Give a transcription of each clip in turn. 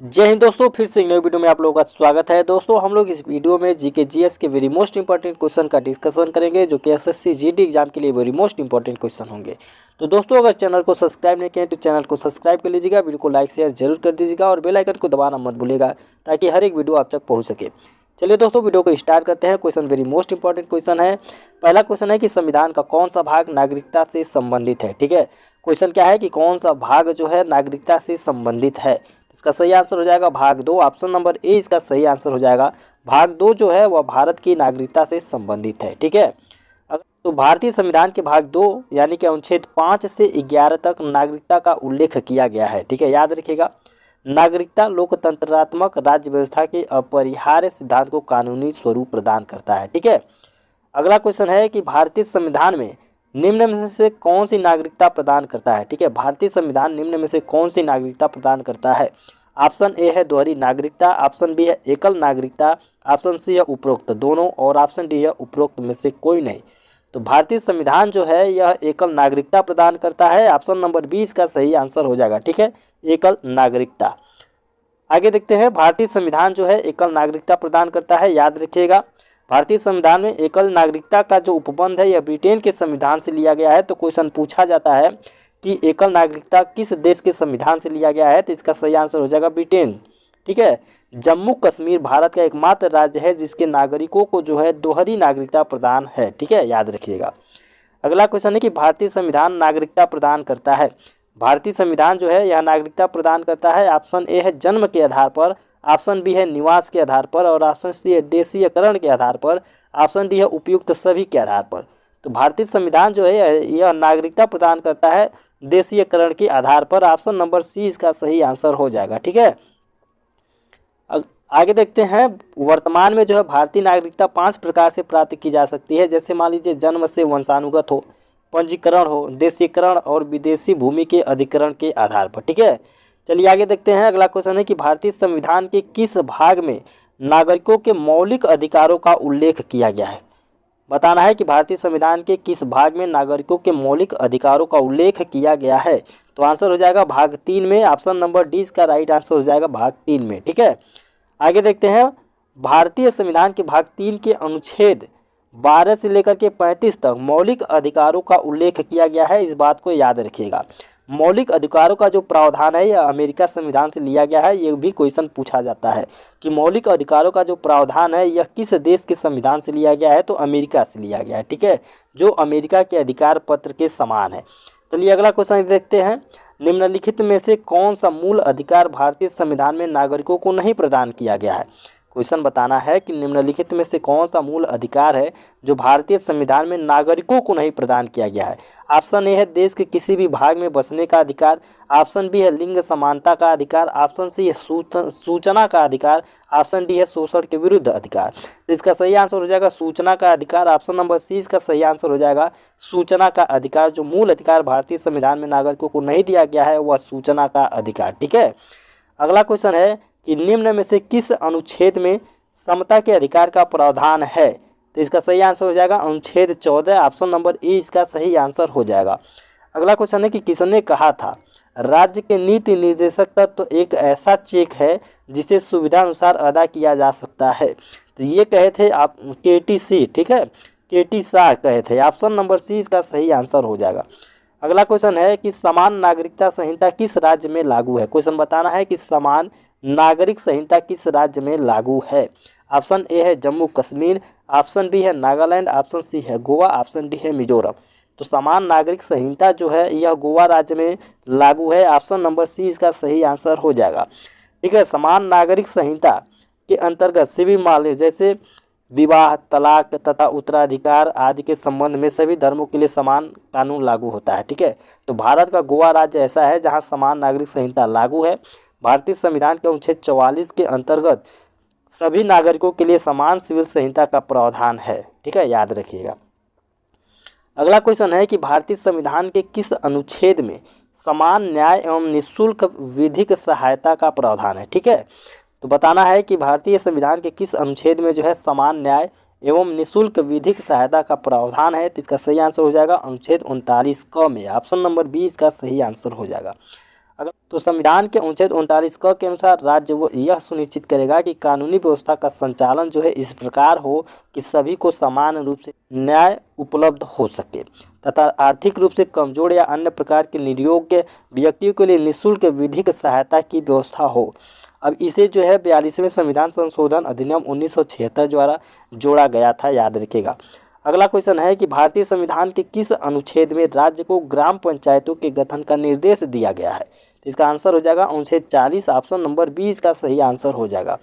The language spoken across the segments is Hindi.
जय हिंद दोस्तों, फिर से एक नई वीडियो में आप लोगों का स्वागत है। दोस्तों हम लोग इस वीडियो में जीके जीएस के वेरी मोस्ट इंपॉर्टेंट क्वेश्चन का डिस्कशन करेंगे, जो कि एसएससी जीडी एग्जाम के लिए वेरी मोस्ट इंपॉर्टेंट क्वेश्चन होंगे। तो दोस्तों अगर चैनल को सब्सक्राइब नहीं किए तो चैनल को सब्सक्राइब कर लीजिएगा, वीडियो को लाइक शेयर जरूर कर दीजिएगा और बेल आइकन को दबाना मत भूलिएगा ताकि हर एक वीडियो आप तक पहुँच सके। चलिए दोस्तों वीडियो को स्टार्ट करते हैं। Question very most important question है। पहला क्वेश्चन है कि संविधान का कौन सा भाग नागरिकता से संबंधित है। ठीक है, क्वेश्चन क्या है कि कौन सा भाग जो है नागरिकता से संबंधित है। इसका सही आंसर हो जाएगा भाग 2, ऑप्शन नंबर ए इसका सही आंसर हो जाएगा। भाग 2 जो है वह भारत की नागरिकता से संबंधित है। ठीक है, तो भारतीय संविधान के भाग 2 यानी कि अनुच्छेद 5 से 11 तक नागरिकता का उल्लेख किया गया है। ठीक है, याद रखिएगा, नागरिकता लोकतंत्रात्मक राज्य व्यवस्था के अपरिहार्य सिद्धांत को कानूनी स्वरूप प्रदान करता है। ठीक है, अगला क्वेश्चन है कि भारतीय संविधान में निम्न में से कौन सी नागरिकता प्रदान करता है। ठीक है, भारतीय संविधान निम्न में से कौन सी नागरिकता प्रदान करता है। ऑप्शन ए है दोहरी नागरिकता, ऑप्शन बी है एकल नागरिकता, ऑप्शन सी है उपरोक्त दोनों और ऑप्शन डी है उपरोक्त में से कोई नहीं। तो भारतीय संविधान जो है यह एकल नागरिकता प्रदान करता है। ऑप्शन नंबर 20 का सही आंसर हो जाएगा। ठीक है, एकल नागरिकता। आगे देखते हैं, भारतीय संविधान जो है एकल नागरिकता प्रदान करता है। याद रखिएगा, भारतीय संविधान में एकल नागरिकता का जो उपबंध है यह ब्रिटेन के संविधान से लिया गया है। तो क्वेश्चन पूछा जाता है कि एकल नागरिकता किस देश के संविधान से लिया गया है, तो इसका सही आंसर हो जाएगा ब्रिटेन। ठीक है, जम्मू कश्मीर भारत का एकमात्र राज्य है जिसके नागरिकों को जो है दोहरी नागरिकता प्रदान है। ठीक है, याद रखिएगा। अगला क्वेश्चन है कि भारतीय संविधान नागरिकता प्रदान करता है। भारतीय संविधान जो है यह नागरिकता प्रदान करता है। ऑप्शन ए है जन्म के आधार पर, ऑप्शन बी है निवास के आधार पर और ऑप्शन सी है देशीयकरण के आधार पर, ऑप्शन डी है उपयुक्त सभी के आधार पर। तो भारतीय संविधान जो है यह नागरिकता प्रदान करता है देशीयकरण के आधार पर। ऑप्शन नंबर सी इसका सही आंसर हो जाएगा। ठीक है, आगे देखते हैं, वर्तमान में जो है भारतीय नागरिकता 5 प्रकार से प्राप्त की जा सकती है। जैसे मान लीजिए जन्म से वंशानुगत हो, पंजीकरण हो, देशीकरण और विदेशी भूमि के अधिकरण के आधार पर। ठीक है, चलिए आगे देखते हैं। अगला क्वेश्चन है कि भारतीय संविधान के किस भाग में नागरिकों के मौलिक अधिकारों का उल्लेख किया गया है। बताना है कि भारतीय संविधान के किस भाग में नागरिकों के मौलिक अधिकारों का उल्लेख किया गया है। तो आंसर हो जाएगा भाग 3 में। ऑप्शन नंबर डी इसका राइट आंसर हो जाएगा भाग 3 में। ठीक है, आगे देखते हैं, भारतीय संविधान के भाग 3 के अनुच्छेद 12 से लेकर के 35 तक मौलिक अधिकारों का उल्लेख किया गया है। इस बात को याद रखिएगा। मौलिक अधिकारों का जो प्रावधान है यह अमेरिका संविधान से लिया गया है। ये भी क्वेश्चन पूछा जाता है कि मौलिक अधिकारों का जो प्रावधान है यह किस देश के संविधान से लिया गया है, तो अमेरिका से लिया गया है। ठीक है, जो अमेरिका के अधिकार पत्र के समान है। चलिए अगला क्वेश्चन देखते हैं, निम्नलिखित में से कौन सा मूल अधिकार भारतीय संविधान में नागरिकों को नहीं प्रदान किया गया है। क्वेश्चन बताना है कि निम्नलिखित में से कौन सा मूल अधिकार है जो भारतीय संविधान में नागरिकों को नहीं प्रदान किया गया है। ऑप्शन ए है देश के किसी भी भाग में बसने का अधिकार, ऑप्शन बी है लिंग समानता का अधिकार, ऑप्शन सी है सूचना का अधिकार, ऑप्शन डी है शोषण के विरुद्ध अधिकार। तो इसका सही आंसर हो जाएगा सूचना का अधिकार। ऑप्शन नंबर सी इसका सही आंसर हो जाएगा सूचना का अधिकार। जो मूल अधिकार भारतीय संविधान में नागरिकों को नहीं दिया गया है वह सूचना का अधिकार। ठीक है, अगला क्वेश्चन है कि निम्न में से किस अनुच्छेद में समता के अधिकार का प्रावधान है। तो इसका सही आंसर हो जाएगा अनुच्छेद 14। ऑप्शन नंबर ए इसका सही आंसर हो जाएगा। अगला क्वेश्चन है कि किसने कहा था राज्य के नीति निर्देशक तत्व तो एक ऐसा चेक है जिसे सुविधा अनुसार अदा किया जा सकता है। तो ये कहे थे आप KTC। ठीक है, KT शाह कहे थे। ऑप्शन नंबर सी इसका सही आंसर हो जाएगा। अगला क्वेश्चन है कि समान नागरिकता संहिता किस राज्य में लागू है। क्वेश्चन बताना है कि समान नागरिक संहिता किस राज्य में लागू है। ऑप्शन ए है जम्मू कश्मीर, ऑप्शन बी है नागालैंड, ऑप्शन सी है गोवा, ऑप्शन डी है मिजोरम। तो समान नागरिक संहिता जो है यह गोवा राज्य में लागू है। ऑप्शन नंबर सी इसका सही आंसर हो जाएगा। ठीक है, समान नागरिक संहिता के अंतर्गत सिविल मामले जैसे विवाह, तलाक तथा उत्तराधिकार आदि के संबंध में सभी धर्मों के लिए समान कानून लागू होता है। ठीक है, तो भारत का गोवा राज्य ऐसा है जहाँ समान नागरिक संहिता लागू है। भारतीय संविधान के अनुच्छेद 44 के अंतर्गत सभी नागरिकों के लिए समान सिविल संहिता का प्रावधान है। ठीक है, याद रखिएगा। अगला क्वेश्चन है कि भारतीय संविधान के किस अनुच्छेद में समान न्याय एवं निःशुल्क विधिक सहायता का प्रावधान है। ठीक है, तो बताना है कि भारतीय संविधान के किस अनुच्छेद में जो है समान न्याय एवं निःशुल्क विधिक सहायता का प्रावधान है। तो इसका सही आंसर हो जाएगा अनुच्छेद 39 क में। ऑप्शन नंबर बी इसका सही आंसर हो जाएगा। अगर तो संविधान के अनुच्छेद 39 क के अनुसार राज्य वो यह सुनिश्चित करेगा कि कानूनी व्यवस्था का संचालन जो है इस प्रकार हो कि सभी को समान रूप से न्याय उपलब्ध हो सके तथा आर्थिक रूप से कमजोर या अन्य प्रकार के निर्योग्य व्यक्तियों के लिए निःशुल्क विधिक सहायता की व्यवस्था हो। अब इसे जो है 42वें संविधान संशोधन अधिनियम 1976 द्वारा जोड़ा गया था, याद रखिएगा। अगला क्वेश्चन है कि भारतीय संविधान के किस अनुच्छेद में राज्य को ग्राम पंचायतों के गठन का निर्देश दिया गया है? तो इसका आंसर हो जाएगा अनुच्छेद 40, ऑप्शन नंबर 20 का सही आंसर हो जाएगा।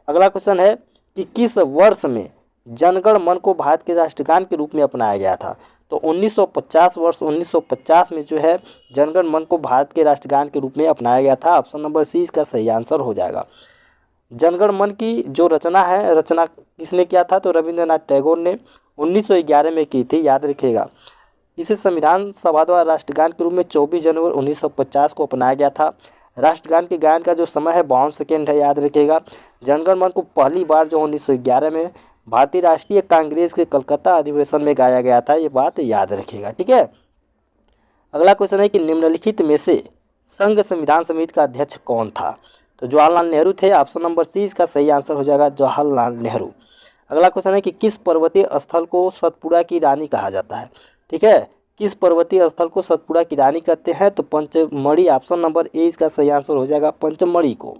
अगला क्वेश्चन है कि किस वर्ष में जनगण मन को भारत के राष्ट्रगान के रूप में अपनाया गया था? तो 1950 वर्ष 1950 में जो है जनगण मन को भारत के राष्ट्रगान के रूप में अपनाया गया था। ऑप्शन नंबर सी इसका सही आंसर हो जाएगा। जनगण मन की जो रचना किसने किया था? तो रविंद्रनाथ टैगोर ने 1911 में की थी, याद रखिएगा। इसे संविधान सभा द्वारा राष्ट्रगान के रूप में 24 जनवरी 1950 को अपनाया गया था। राष्ट्रगान के गायन का जो समय है 52 सेकेंड है, याद रखिएगा। जनगण मन को पहली बार जो 1911 में भारतीय राष्ट्रीय कांग्रेस के कलकत्ता अधिवेशन में गाया गया था, ये बात याद रखिएगा, ठीक है। अगला क्वेश्चन है कि निम्नलिखित में से संघ संविधान समिति का अध्यक्ष कौन था? तो जवाहरलाल नेहरू थे। ऑप्शन नंबर सी इसका सही आंसर हो जाएगा, जवाहरलाल नेहरू। अगला क्वेश्चन है कि किस पर्वतीय स्थल को सतपुड़ा की रानी कहा जाता है? ठीक है, किस पर्वतीय स्थल को सतपुड़ा की रानी कहते हैं? तो पंचमढ़ी, ऑप्शन नंबर ए इसका सही आंसर हो जाएगा, पंचमढ़ी को।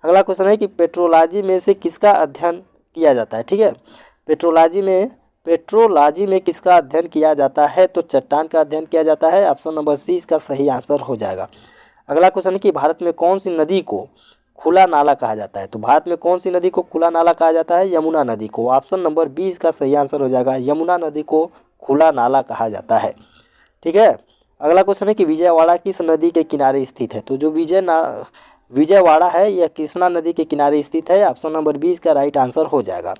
अगला क्वेश्चन है कि पेट्रोलॉजी में से किसका अध्ययन किया जाता है? ठीक है, पेट्रोलॉजी में किसका अध्ययन किया जाता है? तो चट्टान का अध्ययन किया जाता है। ऑप्शन नंबर सी इसका सही आंसर हो जाएगा। अगला क्वेश्चन है कि भारत में कौन सी नदी को खुला नाला कहा जाता है? तो भारत में कौन सी नदी को खुला नाला कहा जाता है? यमुना नदी को। ऑप्शन नंबर बी इसका सही आंसर हो जाएगा, यमुना नदी को खुला नाला कहा जाता है, ठीक है। अगला क्वेश्चन है कि विजयवाड़ा किस नदी के किनारे स्थित है? तो जो विजयवाड़ा है यह कृष्णा नदी के किनारे स्थित है। ऑप्शन नंबर 20 का राइट आंसर हो जाएगा।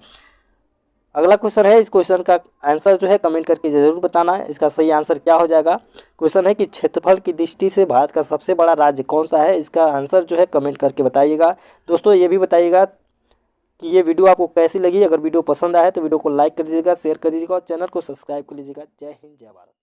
अगला क्वेश्चन है, इस क्वेश्चन का आंसर जो है कमेंट करके जरूर बताना है, इसका सही आंसर क्या हो जाएगा। क्वेश्चन है कि क्षेत्रफल की दृष्टि से भारत का सबसे बड़ा राज्य कौन सा है? इसका आंसर जो है कमेंट करके बताइएगा। दोस्तों ये भी बताइएगा कि ये वीडियो आपको कैसी लगी। अगर वीडियो पसंद आए तो वीडियो को लाइक कर दीजिएगा, शेयर कर दीजिएगा और चैनल को सब्सक्राइब कर लीजिएगा। जय हिंद, जय भारत।